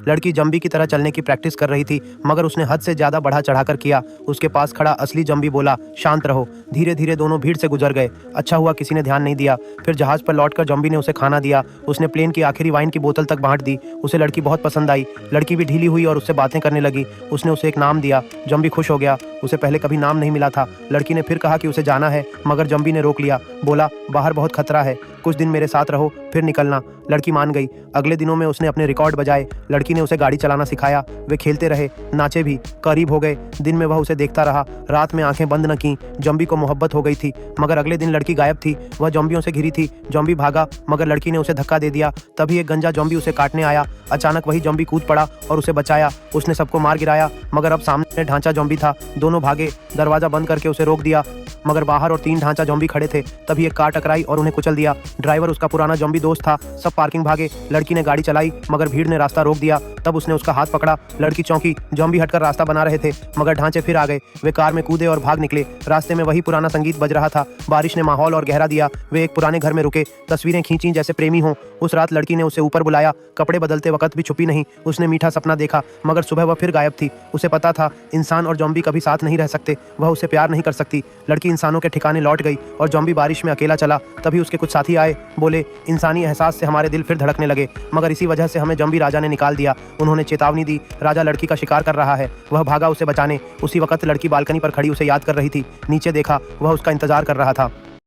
लड़की जम्बी की तरह चलने की प्रैक्टिस कर रही थी, मगर उसने हद से ज़्यादा बढ़ा चढ़ाकर किया। उसके पास खड़ा असली जम्बी बोला, शांत रहो। धीरे धीरे दोनों भीड़ से गुजर गए। अच्छा हुआ किसी ने ध्यान नहीं दिया। फिर जहाज़ पर लौटकर जम्बी ने उसे खाना दिया। उसने प्लेन की आखिरी वाइन की बोतल तक बांट दी। उसे लड़की बहुत पसंद आई। लड़की भी ढीली हुई और उससे बातें करने लगी। उसने उसे एक नाम दिया। जम्बी खुश हो गया। उसे पहले कभी नाम नहीं मिला था। लड़की ने फिर कहा कि उसे जाना है, मगर जम्बी ने रोक लिया। बोला, बाहर बहुत खतरा है, कुछ दिन मेरे साथ रहो, फिर निकलना। लड़की मान गई। अगले दिनों में उसने अपने रिकॉर्ड बजाए। लड़की ने उसे गाड़ी चलाना सिखाया। वे खेलते रहे, नाचे भी, करीब हो गए। दिन में वह उसे देखता रहा, रात में आंखें बंद न की। जम्बी को मोहब्बत हो गई थी, मगर अगले दिन लड़की गायब थी। वह जम्बियों से घिरी थी। जम्बी भागा, मगर लड़की ने उसे धक्का दे दिया। तभी एक गंजा जम्बी उसे काटने आया। अचानक वही जम्बी कूद पड़ा और उसे बचाया। उसने सबको मार गिराया, मगर अब सामने ढांचा जम्बी था। दोनों भागे। दरवाजा बंद करके उसे रोक दिया, मगर बाहर और 3 ढांचा जम्बी खड़े थे। तभी एक कार टकराई और उन्हें कुचल दिया। ड्राइवर उसका पुराना जम्बी दोस्त था। सब पार्किंग भागे। लड़की ने गाड़ी चलाई, मगर भीड़ ने रास्ता रोक दिया। तब उसने उसका हाथ पकड़ा। लड़की चौंकी। जम्बी हटकर रास्ता बना रहे थे, मगर ढांचे फिर आ गए। वे कार में कूदे और भाग निकले। रास्ते में वही पुराना संगीत बज रहा था। बारिश ने माहौल और गहरा दिया। वे एक पुराने घर में रुके। तस्वीरें खींची जैसे प्रेमी हों। उस रात लड़की ने उसे ऊपर बुलाया। कपड़े बदलते वक्त भी छुपी नहीं। उसने मीठा सपना देखा, मगर सुबह वह फिर गायब थी। उसे पता था इंसान और जॉम्बी कभी साथ नहीं रह सकते। वह उसे प्यार नहीं कर सकती। लड़की इंसानों के ठिकाने लौट गई और जॉम्बी बारिश में अकेला चला। तभी उसके कुछ साथी आए। बोले, इंसानी एहसास से हमारे दिल फिर धड़कने लगे, मगर इसी वजह से हमें जॉम्बी राजा ने निकाल दिया। उन्होंने चेतावनी दी, राजा लड़की का शिकार कर रहा है। वह भागा उसे बचाने। उसी वक्त लड़की बालकनी पर खड़ी उसे याद कर रही थी। नीचे देखा, वह उसका इंतजार कर रहा था।